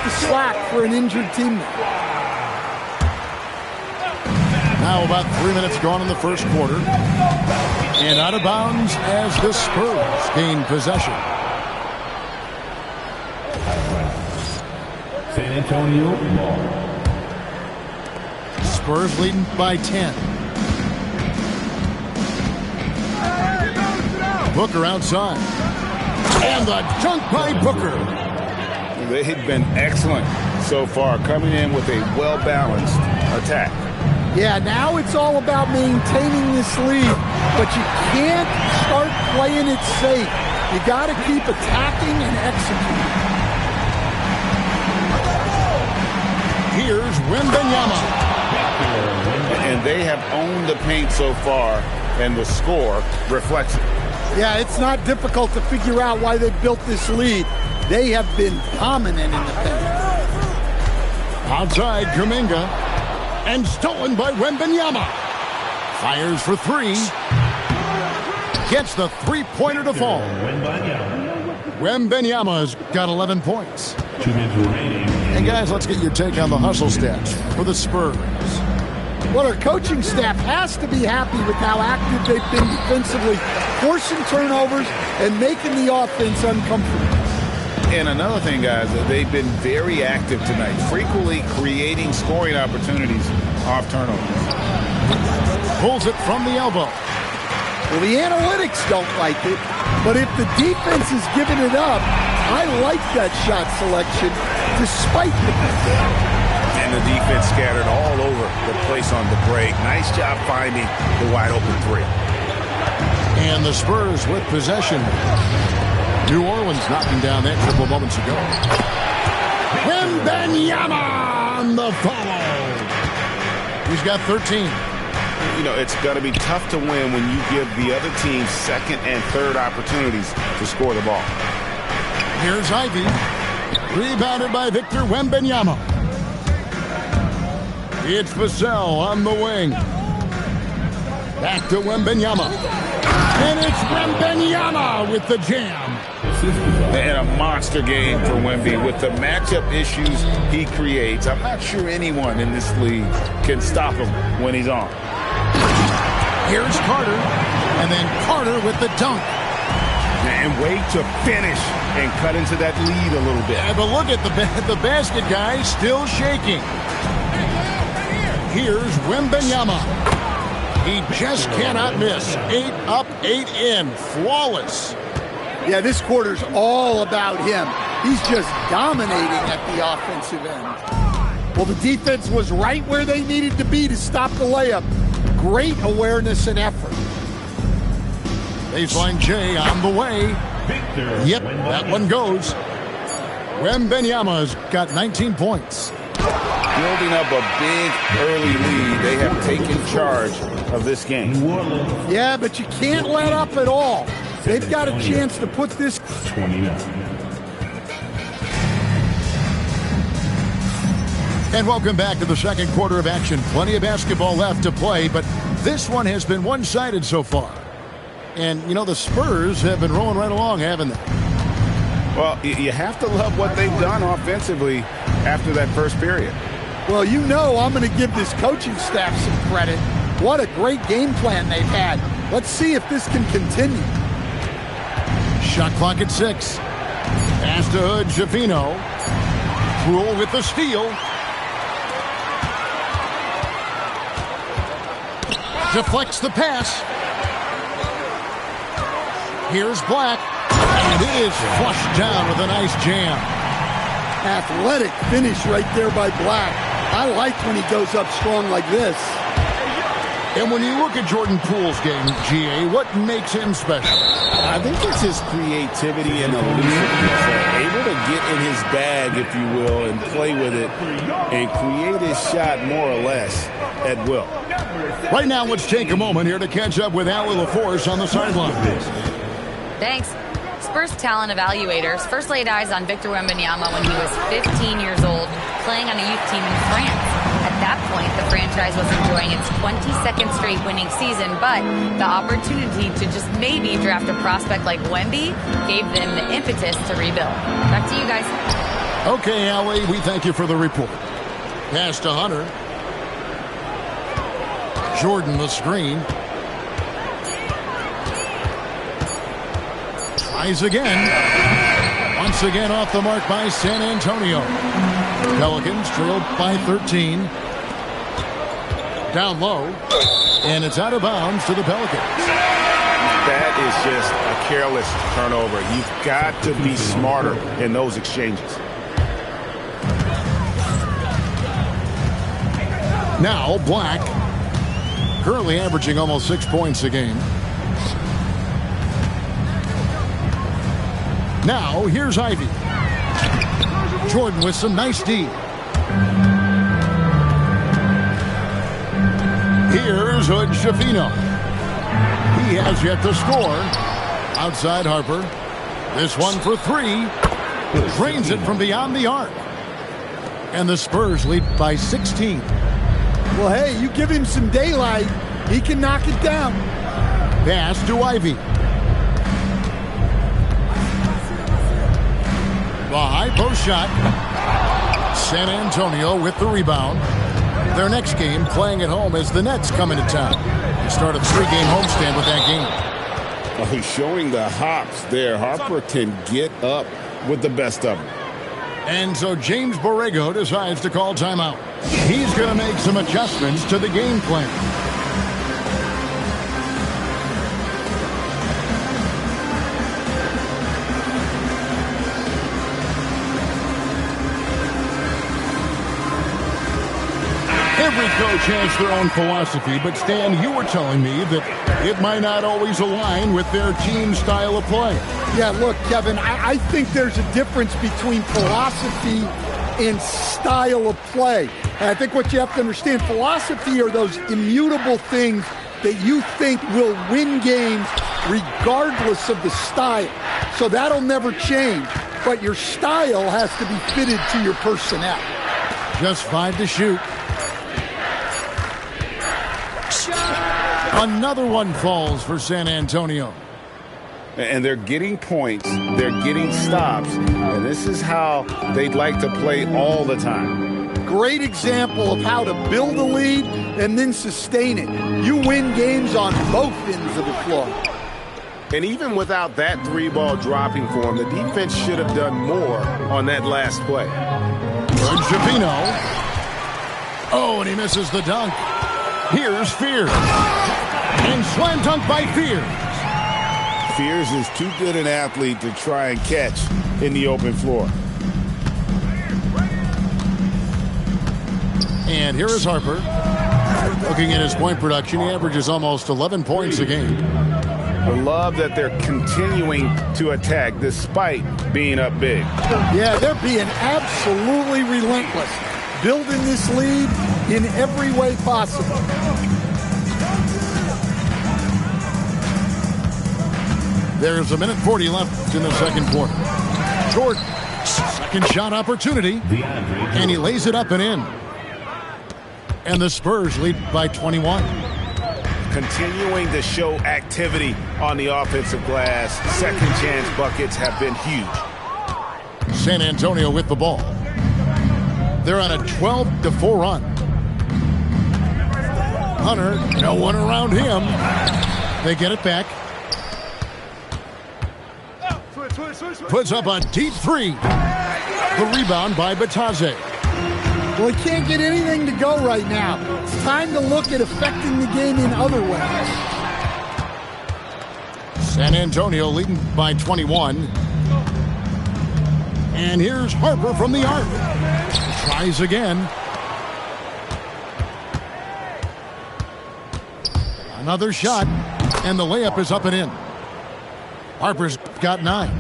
the slack for an injured teammate. Now about 3 minutes gone in the first quarter. And out of bounds as the Spurs gain possession. San Antonio ball. Spurs leading by 10. Booker outside. And the dunk by Booker. They've been excellent so far, coming in with a well-balanced attack. Yeah, now it's all about maintaining this lead, but you can't start playing it safe. You got to keep attacking and executing. Here's Wembanyama. And they have owned the paint so far, and the score reflects it. Yeah, it's not difficult to figure out why they built this lead. They have been dominant in the paint. Outside Kuminga. And stolen by Wembanyama. Fires for three. Gets the three-pointer to fall. Wembanyama's got 11 points. 2 minutes remaining. And guys, let's get your take on the hustle stats for the Spurs. Well, our coaching staff has to be happy with how active they've been defensively, forcing turnovers and making the offense uncomfortable. And another thing, guys, they've been very active tonight, frequently creating scoring opportunities off turnovers. Pulls it from the elbow. Well, the analytics don't like it, but if the defense is giving it up, I like that shot selection despite the And the defense scattered all over the place on the break. Nice job finding the wide open three. And the Spurs with possession. New Orleans knocking down that triple moments ago. Wembanyama on the follow. He's got 13. You know, it's going to be tough to win when you give the other team second and third opportunities to score the ball. Here's Ivy. Rebounded by Victor Wembanyama. It's Vassell on the wing. Back to Wembanyama. And it's Wembanyama with the jam. And a monster game for Wemby with the matchup issues he creates. I'm not sure anyone in this league can stop him when he's on. Here's Carter. And then Carter with the dunk. And wait to finish and cut into that lead a little bit. But look at the basket, guys, still shaking. Here's Wembanyama. He just cannot miss. 8 up, 8 in. Flawless. Yeah, this quarter's all about him. He's just dominating at the offensive end. Well, the defense was right where they needed to be to stop the layup. Great awareness and effort. Baseline J on the way. Yep, that one goes. Wembanyama's got 19 points. Building up a big early lead. They have taken charge of this game. Yeah, but you can't let up at all. They've got a chance to put this. 29. And welcome back to the second quarter of action. Plenty of basketball left to play, but this one has been one-sided so far. And, you know, the Spurs have been rolling right along, haven't they? Well, you have to love what they've done offensively after that first period. Well, you know I'm going to give this coaching staff some credit. What a great game plan they've had. Let's see if this can continue. Shot clock at 6. Pass to Hood, Schifino. Poole with the steal. Deflects the pass. Here's Black. And it is flushed down with a nice jam. Athletic finish right there by Black. I like when he goes up strong like this. And when you look at Jordan Poole's game, GA, what makes him special? I think it's his creativity and elusiveness. Able to get in his bag, if you will, and play with it and create his shot more or less at will. Right now, let's take a moment here to catch up with Allie LaForce on the sideline. Thanks. Spurs talent evaluators first laid eyes on Victor Wembanyama when he was 15 years old, playing on a youth team in France. At that point, the franchise was enjoying its 22nd straight winning season, but the opportunity to just maybe draft a prospect like Wemby gave them the impetus to rebuild. Back to you guys. Okay, Allie, we thank you for the report. Pass to Hunter. Jordan the screen. Tries again. Once again off the mark by San Antonio. Pelicans trailed by 13. Down low. And it's out of bounds to the Pelicans. That is just a careless turnover. You've got to be smarter in those exchanges. Now Black, currently averaging almost 6 points a game. Now here's Ivy. Jordan with some nice D. Here's Hood Schifino. He has yet to score. Outside Harper. This one for three. Drains it from beyond the arc. And the Spurs lead by 16. Well, hey, you give him some daylight, he can knock it down. Pass to Ivy. The high post shot. San Antonio with the rebound. Their next game playing at home as the Nets come into town. They start a 3-game homestand with that game. Oh, he's showing the hops there. Harper can get up with the best of them. And so James Borrego decides to call timeout. He's going to make some adjustments to the game plan. Every coach has their own philosophy, but Stan, you were telling me that it might not always align with their team style of play. Yeah, look, Kevin, I think there's a difference between philosophy and style of play. And I think what you have to understand, philosophy are those immutable things that you think will win games regardless of the style. So that'll never change. But your style has to be fitted to your personnel. Just 5 to shoot. Another one falls for San Antonio. And they're getting points, they're getting stops, and this is how they'd like to play all the time. Great example of how to build a lead and then sustain it. You win games on both ends of the floor. And even without that 3-ball dropping for him, the defense should have done more on that last play. Good Schifino. Oh, and he misses the dunk. Here's Fears. And slam dunk by Fears. Fears is too good an athlete to try and catch in the open floor. And here is Harper. Looking at his point production, he averages almost 11 points a game. I love that they're continuing to attack despite being up big. Yeah, they're being absolutely relentless, building this lead in every way possible. There's 1:40 left in the second quarter. Jordan, second shot opportunity, and he lays it up and in. And the Spurs lead by 21. Continuing to show activity on the offensive glass. Second chance buckets have been huge. San Antonio with the ball. They're on a 12-4 run. Hunter, no one around him. They get it back. Puts up a deep three. The rebound by Batadze. Well, he can't get anything to go right now. It's time to look at affecting the game in other ways. San Antonio leading by 21. And here's Harper from the arc. Tries again. Another shot. And the layup is up and in. Harper's got 9.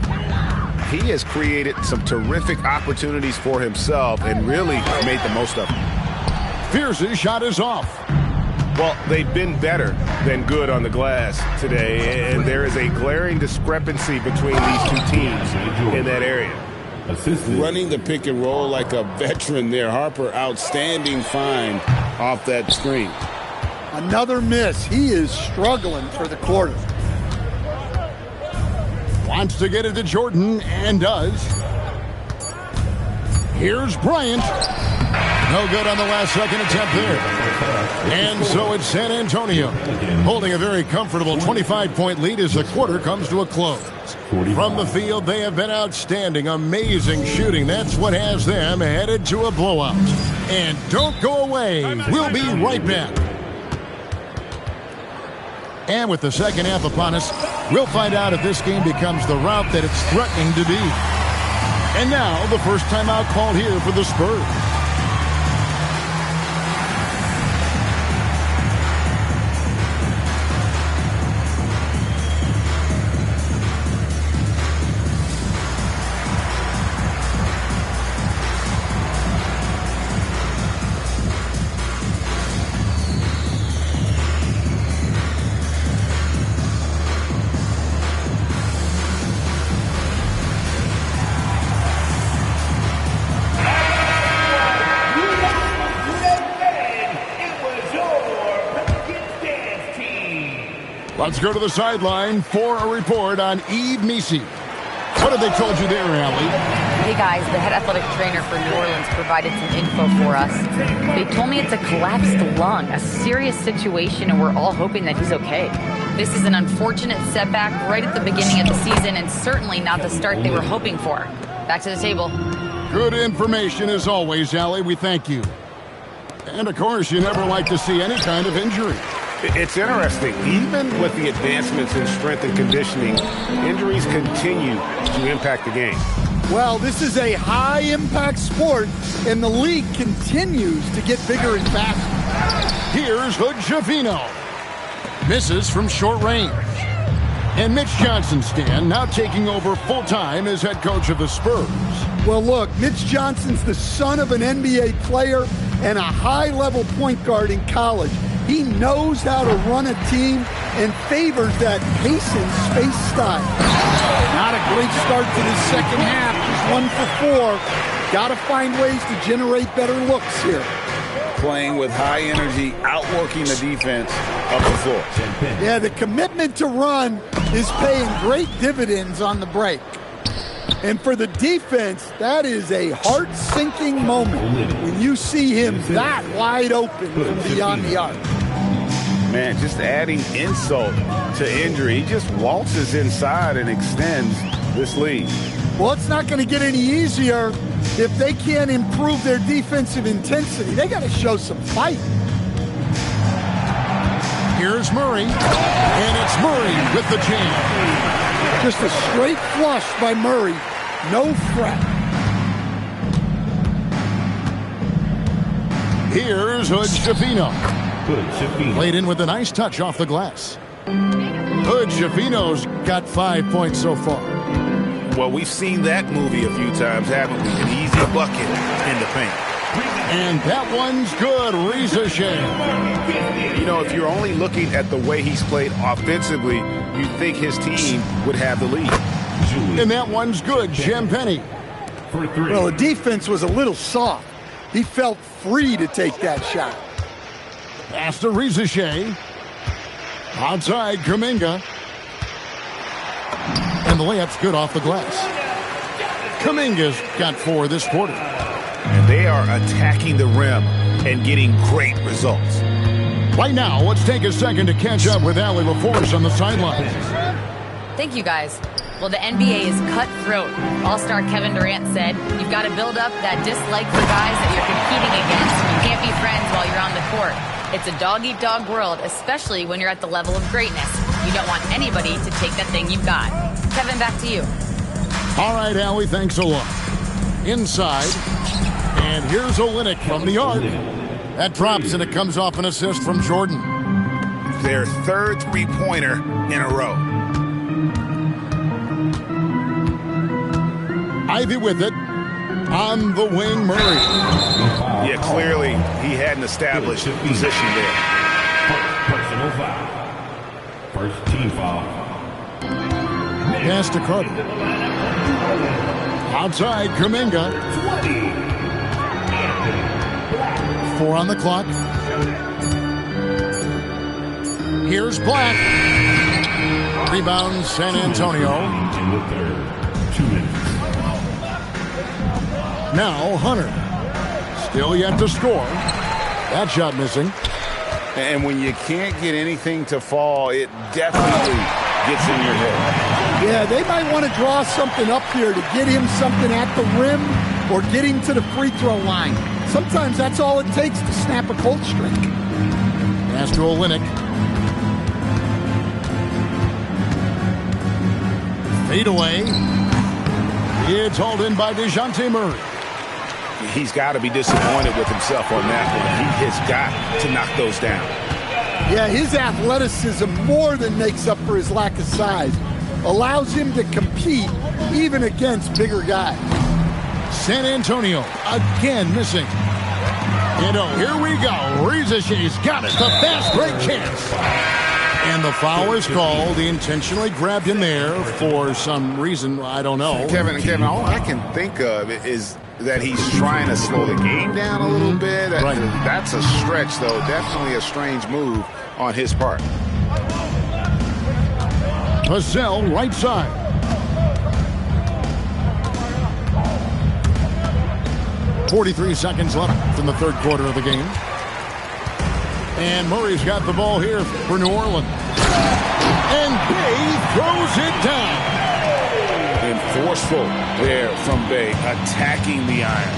He has created some terrific opportunities for himself and really made the most of them. Fears' shot is off. Well, they've been better than good on the glass today, and there is a glaring discrepancy between these two teams in that area. Running the pick and roll like a veteran there. Harper, outstanding find off that screen. Another miss. He is struggling for the quarter. Wants to get it to Jordan, and does. Here's Bryant. No good on the last second attempt there. And so it's San Antonio holding a very comfortable 25-point lead as the quarter comes to a close. From the field, they have been outstanding, amazing shooting. That's what has them headed to a blowout. And don't go away. We'll be right back. And with the second half upon us, we'll find out if this game becomes the route that it's threatening to be. And now, the first timeout called here for the Spurs. Let's go to the sideline for a report on Yves Missi. What have they told you there, Allie? Hey guys, the head athletic trainer for New Orleans provided some info for us. They told me it's a collapsed lung, a serious situation, and we're all hoping that he's okay. This is an unfortunate setback right at the beginning of the season and certainly not the start they were hoping for. Back to the table. Good information as always, Allie. We thank you. And of course, you never like to see any kind of injury. It's interesting. Even with the advancements in strength and conditioning, injuries continue to impact the game. Well, this is a high-impact sport, and the league continues to get bigger and faster. Here's Hood-Schifino. Misses from short range. And Mitch Johnson, Stan, now taking over full-time as head coach of the Spurs. Well, look, Mitch Johnson's the son of an NBA player and a high-level point guard in college. He knows how to run a team and favors that pace and space style. Not a great start to this second half. Just 1 for 4. Got to find ways to generate better looks here. Playing with high energy, outworking the defense up the floor. Yeah, the commitment to run is paying great dividends on the break. And for the defense, that is a heart-sinking moment when you see him that wide open from beyond the arc. Man, just adding insult to injury. He just waltzes inside and extends this lead. Well, it's not going to get any easier if they can't improve their defensive intensity. They got to show some fight. Here's Murray, and it's Murray with the jam. Just a straight flush by Murray. No fret. Here's Hood-Schifino. Played in with a nice touch off the glass. Hood-Schifino's got 5 points so far. Well, we've seen that movie a few times, haven't we? An easy bucket in the paint. And that one's good. Reza Shea. You know, if you're only looking at the way he's played offensively, you'd think his team would have the lead. And that one's good. Jim Penny. Well, the defense was a little soft. He felt free to take that shot. Pass to Reza Shea. Outside, Kuminga. And the layup's good off the glass. Kuminga's got 4 this quarter. And they are attacking the rim and getting great results. Right now, let's take a second to catch up with Allie LaForce on the sidelines. Thank you, guys. Well, the NBA is cutthroat. All-star Kevin Durant said, you've got to build up that dislike for guys that you're competing against. You can't be friends while you're on the court. It's a dog-eat-dog world, especially when you're at the level of greatness. You don't want anybody to take that thing you've got. Kevin, back to you. All right, Allie, thanks a lot. Inside, and here's Olynyk from the arc. That drops, and it comes off an assist from Jordan. Their third three-pointer in a row. Ivy with it. On the wing, Murray. Yeah, clearly he hadn't established position there. Personal foul. First team foul. Pass to Carter. Outside, Kuminga. 4 on the clock. Here's Black. Rebound, San Antonio. Now Hunter. Still yet to score. That shot missing. And when you can't get anything to fall, it definitely gets in your head. Yeah, they might want to draw something up here to get him something at the rim or get him to the free throw line. Sometimes that's all it takes to snap a cold streak. Pass to Olynyk. Fade away. It's hauled in by DeJounte Murray. He's got to be disappointed with himself on that one. He has got to knock those down. Yeah, his athleticism more than makes up for his lack of size. Allows him to compete even against bigger guys. San Antonio again missing. And oh, here we go. Rizache's got it. The fast break chance. And the foul is called. He intentionally grabbed him there for some reason. I don't know. Kevin, all I can think of is that he's trying to slow the game down a little bit. Right. That's a stretch, though. Definitely a strange move on his part. Vassell, right side. .43 seconds left in the third quarter of the game. And Murray's got the ball here for New Orleans. And Bey throws it down. And forceful there from Bey, attacking the iron.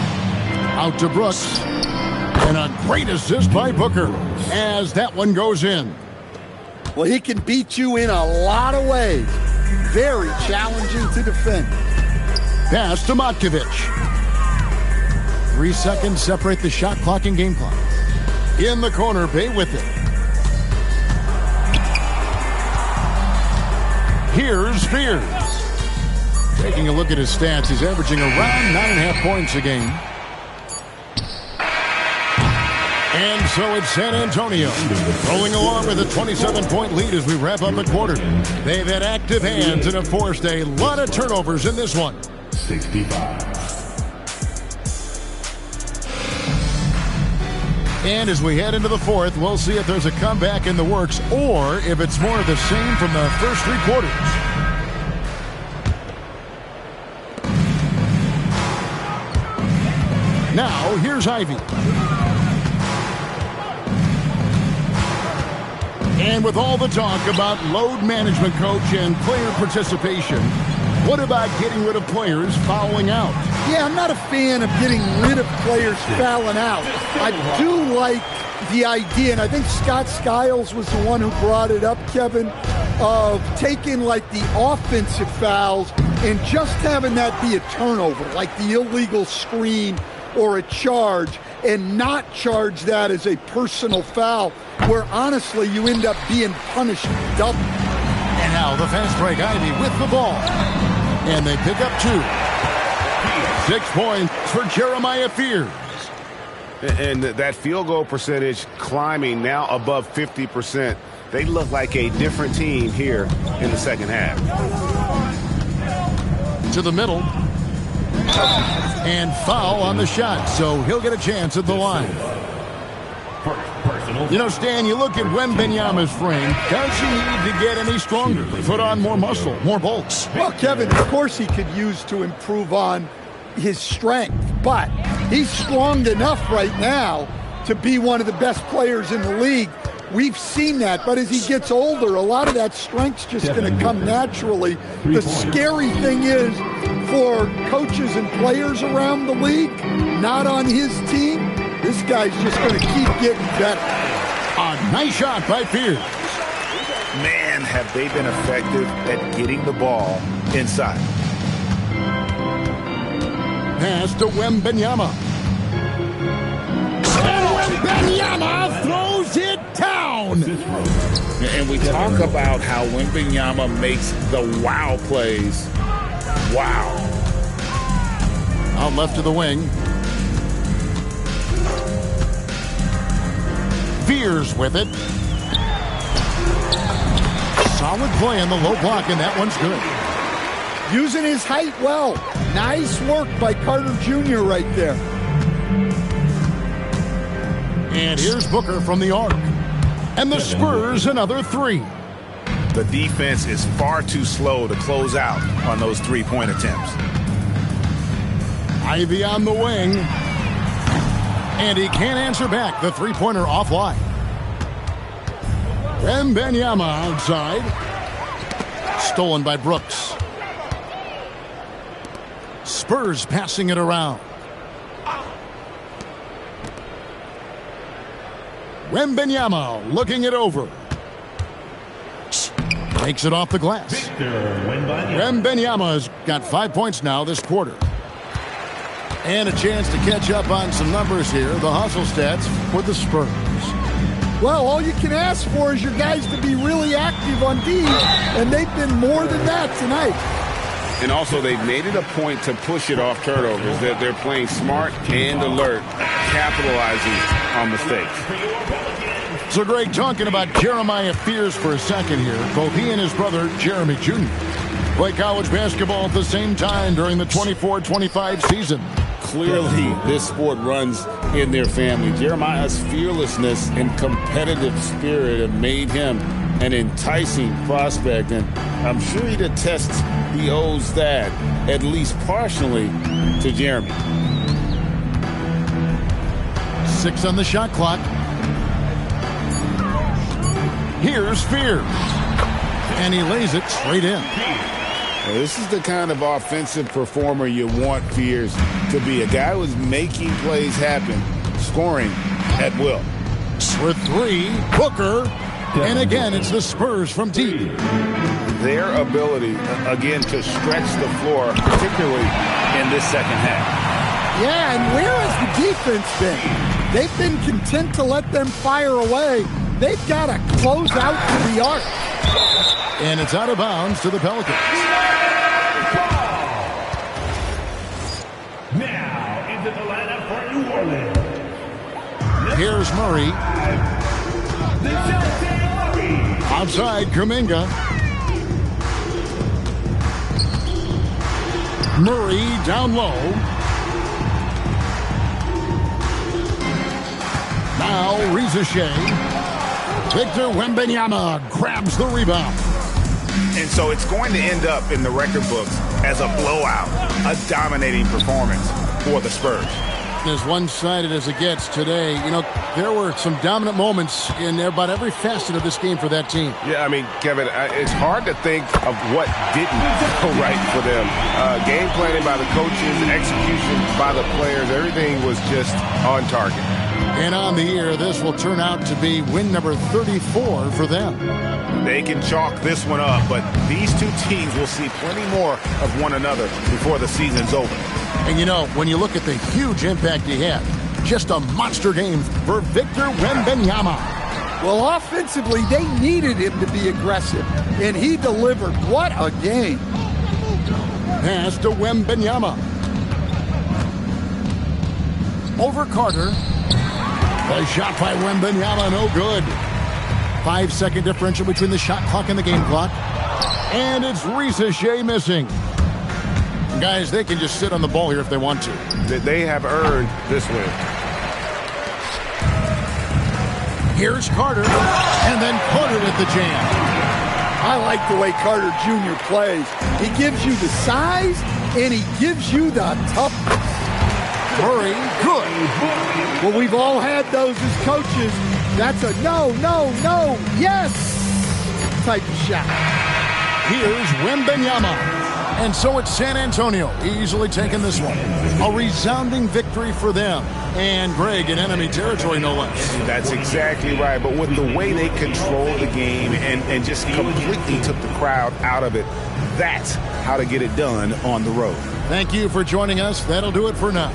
Out to Brooks. And a great assist by Booker as that one goes in. Well, he can beat you in a lot of ways. Very challenging to defend. Pass to Matkovic. 3 seconds separate the shot clock and game clock. In the corner, Bey with it. Here's Spears. Taking a look at his stats, he's averaging around 9.5 points a game. And so it's San Antonio rolling along with a 27-point lead as we wrap up the quarter. They've had active hands and have forced a lot of turnovers in this one. 65. And as we head into the fourth, we'll see if there's a comeback in the works or if it's more of the same from the first three quarters. Now, here's Ivy. And with all the talk about load management, coach, and player participation, what about getting rid of players fouling out? Yeah, I'm not a fan of getting rid of players fouling out. I do like the idea, and I think Scott Skiles was the one who brought it up, Kevin, of taking like the offensive fouls and just having that be a turnover, like the illegal screen or a charge, and not charge that as a personal foul, where honestly you end up being punished double. And now the fast break, Ivy with the ball. And they pick up 2. 6 points for Jeremiah Fears. And that field goal percentage climbing now above 50%. They look like a different team here in the second half. To the middle. And foul on the shot, so he'll get a chance at the line. You know, Stan, you look at Wembanyama's frame. Does he need to get any stronger? Put on more muscle, more bulks? Well, Kevin, of course he could use to improve on his strength, but he's strong enough right now to be one of the best players in the league. We've seen that, but as he gets older, a lot of that strength's just going to come naturally. The scary thing is for coaches and players around the league, not on his team, this guy's just going to keep getting better. A nice shot by Fears. Man, have they been effective at getting the ball inside. Pass to Wembanyama. And Wembanyama throws it down. And we talk about how Wembanyama makes the wow plays. Wow. Out left to the wing. Fears with it. Solid play on the low block, and that one's good. Using his height well. Nice work by Carter Jr. right there. And here's Booker from the arc. And the Spurs another 3. The defense is far too slow to close out on those three-point attempts. Ivy on the wing. And he can't answer back. The three-pointer offline. Wembanyama outside. Stolen by Brooks. Spurs passing it around. Wembanyama looking it over. Takes it off the glass. Wembanyama's got 5 points now this quarter. And a chance to catch up on some numbers here. The hustle stats for the Spurs. Well, all you can ask for is your guys to be really active on D, and they've been more than that tonight. And also, they've made it a point to push it off turnovers. They're playing smart and alert, capitalizing on mistakes. So, Greg, talking about Jeremiah Fears for a second here. Both he and his brother, Jeremy Jr., play college basketball at the same time during the 24-25 season. Clearly, this sport runs in their family. Jeremiah's fearlessness and competitive spirit have made him an enticing prospect, and I'm sure he'd attest he owes that, at least partially, to Jeremy. 6 on the shot clock. Here's Fears. And he lays it straight in. Well, this is the kind of offensive performer you want Fears to be. A guy who's making plays happen, scoring at will. For 3, Booker. And again, it's the Spurs from deep. Their ability, again, to stretch the floor, particularly in this second half. Yeah, and where has the defense been? They've been content to let them fire away. They've got to close out to the arc. And it's out of bounds to the Pelicans. Now into the lineup for New Orleans. Here's Murray. Outside, Kuminga. Murray down low. Now Reza Shea. Victor Wembanyama grabs the rebound. And so it's going to end up in the record books as a blowout, a dominating performance for the Spurs. As one-sided as it gets today, you know, there were some dominant moments in about every facet of this game for that team. Yeah, I mean, Kevin, it's hard to think of what didn't go right for them. Game planning by the coaches, execution by the players, everything was just on target. And on the year, this will turn out to be win number 34 for them. They can chalk this one up, but these two teams will see plenty more of one another before the season's over. And you know, when you look at the huge impact he had, just a monster game for Victor Wembanyama. Well, offensively, they needed him to be aggressive, and he delivered. What a game. Pass to Wembanyama. Over Carter. The shot by Wembanyama, no good. 5-second differential between the shot clock and the game clock. And it's Reza Shea missing. Guys, they can just sit on the ball here if they want to. They have earned this win. Here's Carter, and then Carter with the jam. I like the way Carter Jr. plays. He gives you the size, and he gives you the toughness. Murray, good. Well, we've all had those as coaches. That's a no, no, no, yes type of shot. Here's Wembanyama. And so it's San Antonio easily taking this one. A resounding victory for them. And Greg in enemy territory, no less. That's exactly right. But with the way they controlled the game and just completely took the crowd out of it, that's how to get it done on the road. Thank you for joining us. That'll do it for now.